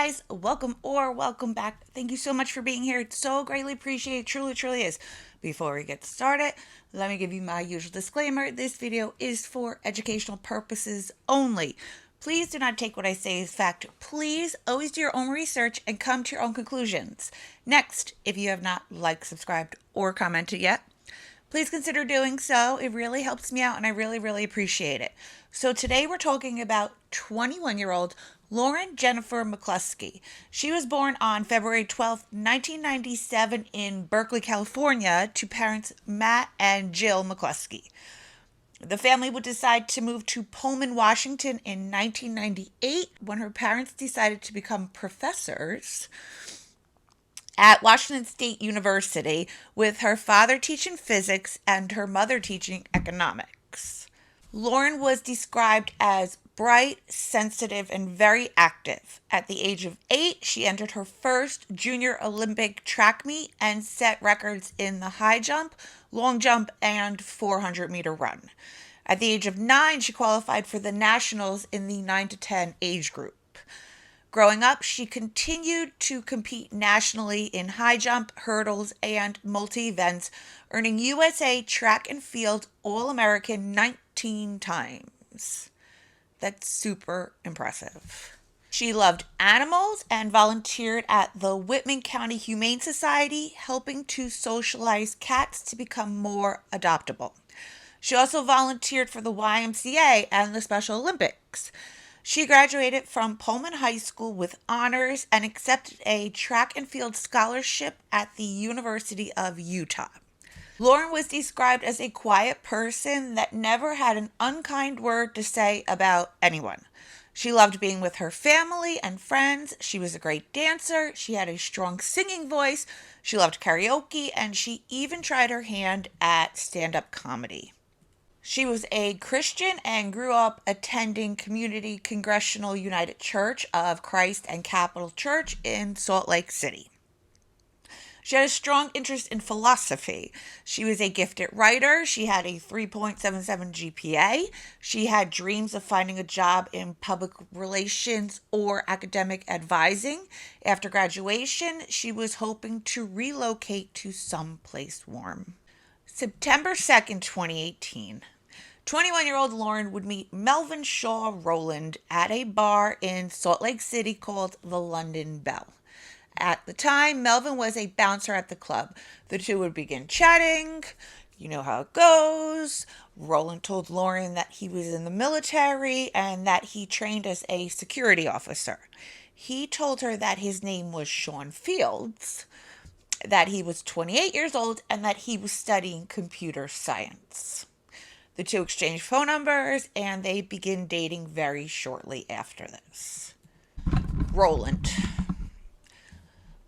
guys, welcome back. Thank you so much for being here. It's so greatly appreciated. Truly is. Before we get started, let me give you my usual disclaimer. This video is for educational purposes only. Please do not take what I say as fact. Please always do your own research and come to your own conclusions. Next, if you have not liked, subscribed, or commented yet, please consider doing so. It really helps me out and I really appreciate it. So today we're talking about 21-year-old Lauren Jennifer McCluskey. She was born on February 12, 1997 in Berkeley, California to parents Matt and Jill McCluskey. The family would decide to move to Pullman, Washington in 1998 when her parents decided to become professors at Washington State University, with her father teaching physics and her mother teaching economics. Lauren was described as bright, sensitive, and very active. At the age of 8, she entered her first junior Olympic track meet and set records in the high jump, long jump, and 400-meter run. At the age of 9, she qualified for the nationals in the 9 to 10 age group. Growing up, she continued to compete nationally in high jump, hurdles, and multi-events, earning USA Track and Field All-American 19 times. That's super impressive. She loved animals and volunteered at the Whitman County Humane Society, helping to socialize cats to become more adoptable. She also volunteered for the YMCA and the Special Olympics. She graduated from Pullman High School with honors and accepted a track and field scholarship at the University of Utah. Lauren was described as a quiet person that never had an unkind word to say about anyone. She loved being with her family and friends. She was a great dancer. She had a strong singing voice. She loved karaoke, and she even tried her hand at stand-up comedy. She was a Christian and grew up attending Community Congregational United Church of Christ and Capital Church in Salt Lake City. She had a strong interest in philosophy. She was a gifted writer. She had a 3.77 GPA. She had dreams of finding a job in public relations or academic advising. After graduation, she was hoping to relocate to someplace warm. September 2nd, 2018. 21-year-old Lauren would meet Melvin Shaw Rowland at a bar in Salt Lake City called the London Bell. At the time, Melvin was a bouncer at the club. The two would begin chatting. You know how it goes. Rowland told Lauren that he was in the military and that he trained as a security officer. He told her that his name was Sean Fields, that he was 28 years old, and that he was studying computer science. The two exchanged phone numbers, and they begin dating very shortly after this. Rowland.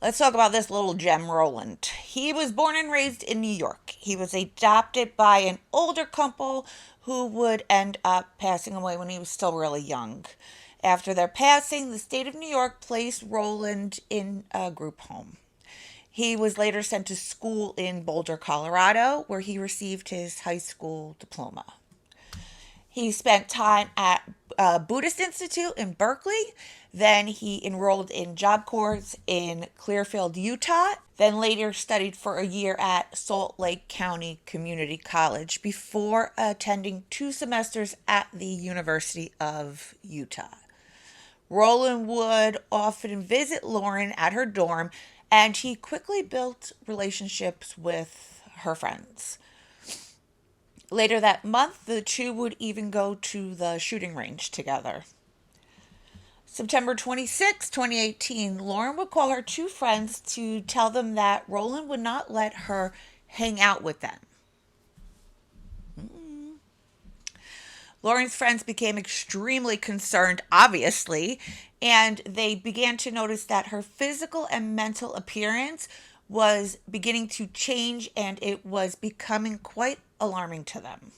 Let's talk about this little gem, Rowland. He was born and raised in New York. He was adopted by an older couple who would end up passing away when he was still really young. After their passing, the state of New York placed Rowland in a group home. He was later sent to school in Boulder, Colorado, where he received his high school diploma. He spent time at Buddhist Institute in Berkeley. Then he enrolled in Job Corps in Clearfield, Utah. Then later studied for a year at Salt Lake County Community College before attending 2 semesters at the University of Utah. Rowland would often visit Lauren at her dorm, and he quickly built relationships with her friends. Later that month, the two would even go to the shooting range together. September 26, 2018, Lauren would call her 2 friends to tell them that Rowland would not let her hang out with them. Lauren's friends became extremely concerned, obviously, and they began to notice that her physical and mental appearance was beginning to change, and it was becoming quite alarming to them.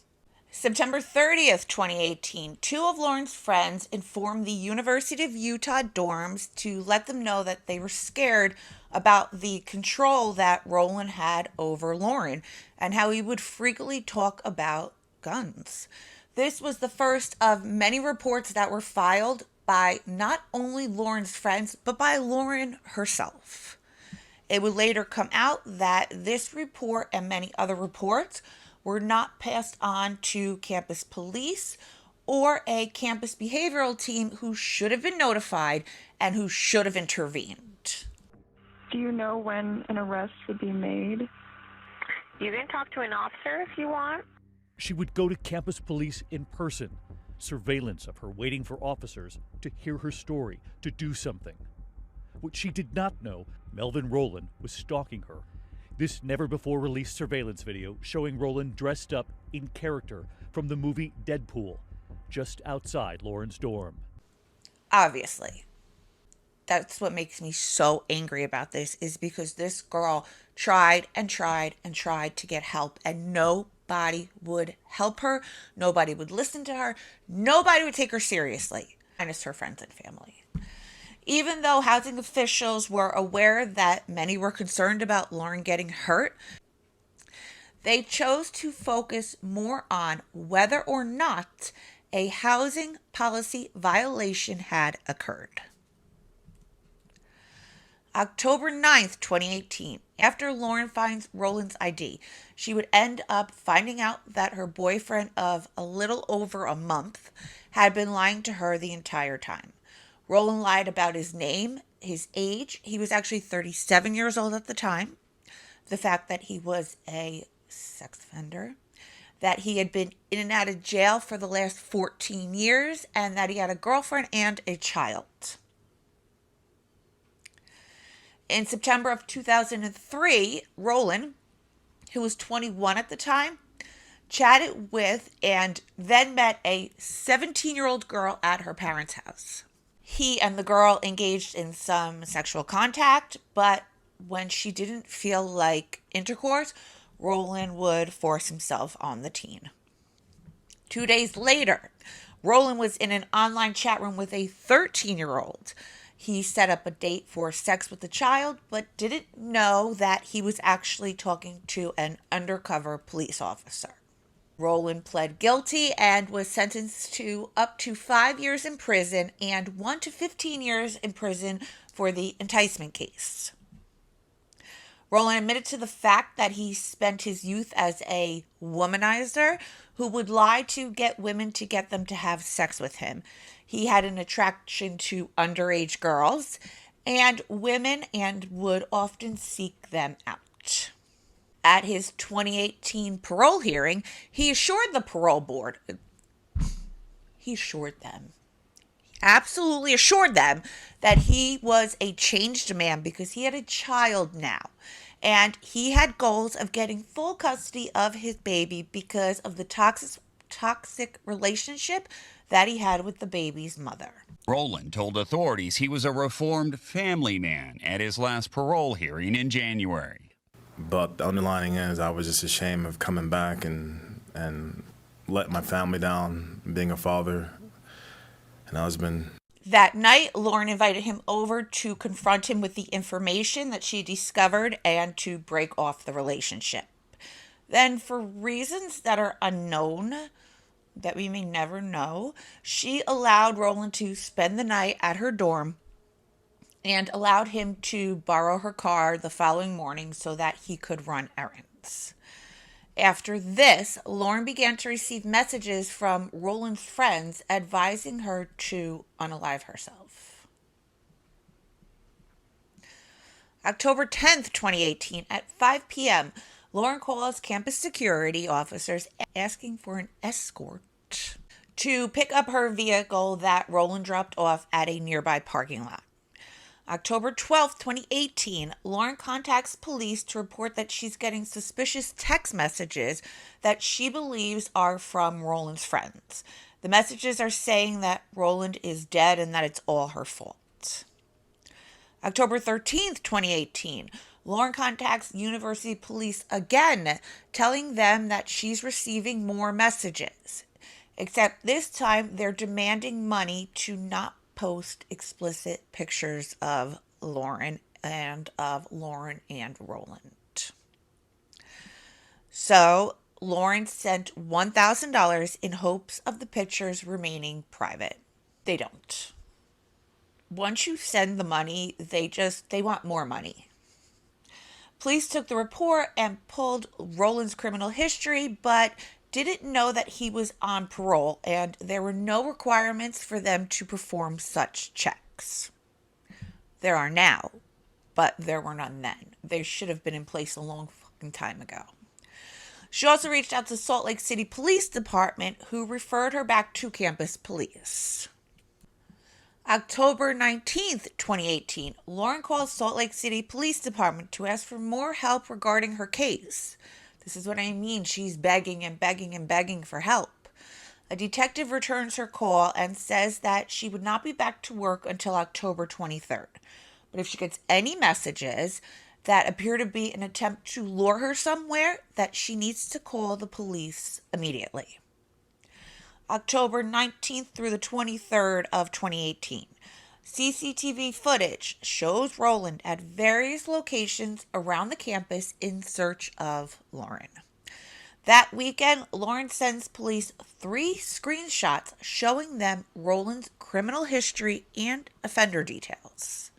September 30th, 2018, 2 of Lauren's friends informed the University of Utah dorms to let them know that they were scared about the control that Rowland had over Lauren and how he would frequently talk about guns. This was the first of many reports that were filed by not only Lauren's friends, but by Lauren herself. It would later come out that this report and many other reports were not passed on to campus police or a campus behavioral team who should have been notified and who should have intervened. Do you know when an arrest would be made? You can talk to an officer if you want. She would go to campus police in person, surveillance of her waiting for officers to hear her story, to do something. What she did not know, Melvin Rowland was stalking her. This never-before-released surveillance video showing Rowland dressed up in character from the movie Deadpool, just outside Lauren's dorm. Obviously. That's what makes me so angry about this, is because this girl tried and tried and tried to get help, and nobody would help her. Nobody would listen to her. Nobody would take her seriously, minus her friends and family. Even though housing officials were aware that many were concerned about Lauren getting hurt, they chose to focus more on whether or not a housing policy violation had occurred. October 9th, 2018, after Lauren finds Rowland's ID, she would end up finding out that her boyfriend of a little over a month had been lying to her the entire time. Rowland lied about his name, his age. He was actually 37 years old at the time. The fact that he was a sex offender, that he had been in and out of jail for the last 14 years, and that he had a girlfriend and a child. In September of 2003, Rowland, who was 21 at the time, chatted with and then met a 17-year-old girl at her parents' house. He and the girl engaged in some sexual contact, but when she didn't feel like intercourse, Rowland would force himself on the teen. 2 days later, Rowland was in an online chat room with a 13-year-old. He set up a date for sex with the child, but didn't know that he was actually talking to an undercover police officer. Rowland pled guilty and was sentenced to up to 5 years in prison and 1 to 15 years in prison for the enticement case. Rowland admitted to the fact that he spent his youth as a womanizer who would lie to get women to get them to have sex with him. He had an attraction to underage girls and women and would often seek them out. At his 2018 parole hearing, he assured the parole board, absolutely assured them that he was a changed man because he had a child now. And he had goals of getting full custody of his baby because of the toxic relationship that he had with the baby's mother. Rowland told authorities he was a reformed family man at his last parole hearing in January. But the underlining is I was just ashamed of coming back and letting my family down, being a father and husband. That night, Lauren invited him over to confront him with the information that she discovered and to break off the relationship. Then, for reasons that are unknown, that we may never know, she allowed Rowland to spend the night at her dorm and allowed him to borrow her car the following morning so that he could run errands. After this, Lauren began to receive messages from Rowland's friends advising her to unalive herself. October 10th, 2018, at 5 p.m., Lauren calls campus security officers asking for an escort to pick up her vehicle that Rowland dropped off at a nearby parking lot. October 12th, 2018, Lauren contacts police to report that she's getting suspicious text messages that she believes are from Rowland's friends. The messages are saying that Rowland is dead and that it's all her fault. October 13th, 2018, Lauren contacts University Police again, telling them that she's receiving more messages. Except this time, they're demanding money to not post explicit pictures of Lauren and Rowland. So Lauren sent $1,000 in hopes of the pictures remaining private. They don't. once you send the money, they want more money. Police took the report and pulled Roland's criminal history, but didn't know that he was on parole, and there were no requirements for them to perform such checks. There are now, but there were none then. They should have been in place a long fucking time ago. She also reached out to Salt Lake City Police Department, who referred her back to campus police. October 19th, 2018, Lauren calls Salt Lake City Police Department to ask for more help regarding her case. This is what I mean. She's begging and begging and begging for help. A detective returns her call and says that she would not be back to work until October 23rd. But if she gets any messages that appear to be an attempt to lure her somewhere, that she needs to call the police immediately. October 19th through the 23rd of 2018. CCTV footage shows Roland at various locations around the campus in search of Lauren. That weekend, Lauren sends police 3 screenshots showing them Roland's criminal history and offender details.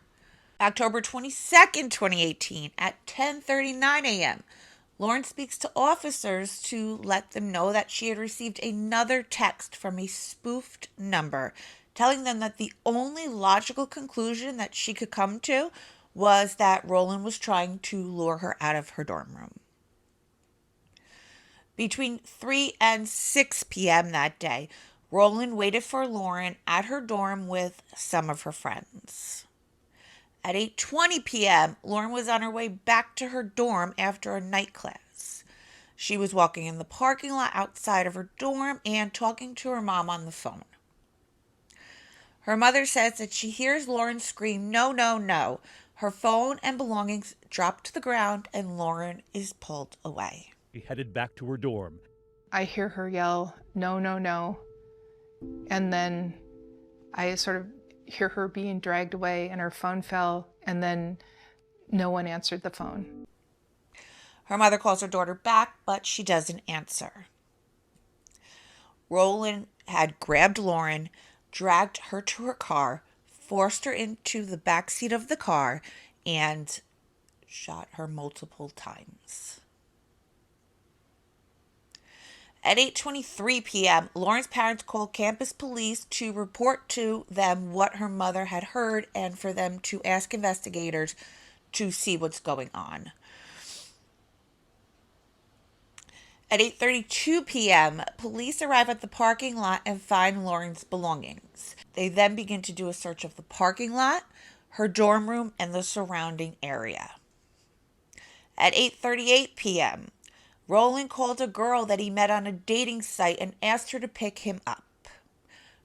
October 22nd, 2018, at 10:39 a.m., Lauren speaks to officers to let them know that she had received another text from a spoofed number, telling them that the only logical conclusion that she could come to was that Roland was trying to lure her out of her dorm room. Between 3 and 6 p.m. that day, Roland waited for Lauren at her dorm with some of her friends. At 8:20 p.m., Lauren was on her way back to her dorm after a night class. She was walking in the parking lot outside of her dorm and talking to her mom on the phone. Her mother says that she hears Lauren scream, "No, no, no." Her phone and belongings drop to the ground and Lauren is pulled away. She headed back to her dorm. I hear her yell, "No, no, no." And then I sort of hear her being dragged away and her phone fell, and then no one answered the phone. Her mother calls her daughter back, but she doesn't answer. Roland had grabbed Lauren, dragged her to her car, forced her into the back seat of the car, and shot her multiple times. At 8:23 p.m., Lauren's parents called campus police to report to them what her mother had heard and for them to ask investigators to see what's going on. At 8:32 p.m., police arrive at the parking lot and find Lauren's belongings. They then begin to do a search of the parking lot, her dorm room, and the surrounding area. At 8:38 p.m., Roland called a girl that he met on a dating site and asked her to pick him up.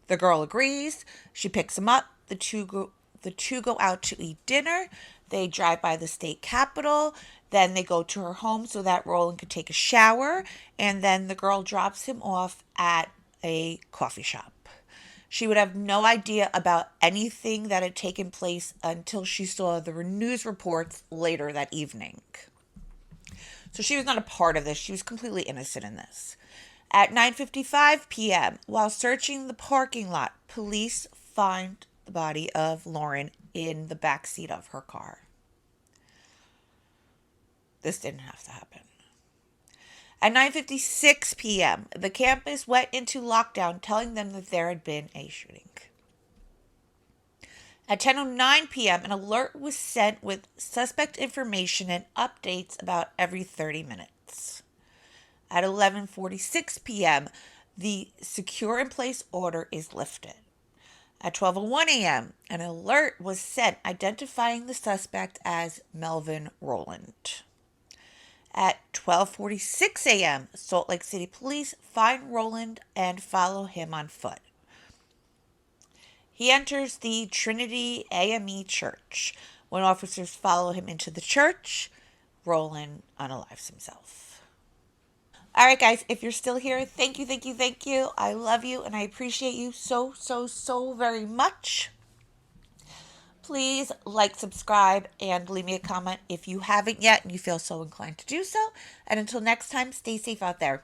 The girl agrees. She picks him up. The two go out to eat dinner. They drive by the state capitol. Then they go to her home so that Roland could take a shower. And then the girl drops him off at a coffee shop. She would have no idea about anything that had taken place until she saw the news reports later that evening. So she was not a part of this. She was completely innocent in this. At 9:55 p.m., while searching the parking lot, police find the body of Lauren in the back seat of her car. This didn't have to happen. At 9:56 p.m., the campus went into lockdown, telling them that there had been a shooting. At 10:09 p.m., an alert was sent with suspect information and updates about every 30 minutes. At 11:46 p.m., the secure-in-place order is lifted. At 12:01 a.m., an alert was sent identifying the suspect as Melvin Roland. At 12:46 a.m., Salt Lake City police find Roland and follow him on foot. He enters the Trinity AME Church. When officers follow him into the church, Roland unalives himself. All right, guys, if you're still here, thank you, thank you, thank you. I love you and I appreciate you so, so, so very much. Please like, subscribe, and leave me a comment if you haven't yet and you feel so inclined to do so. And until next time, stay safe out there.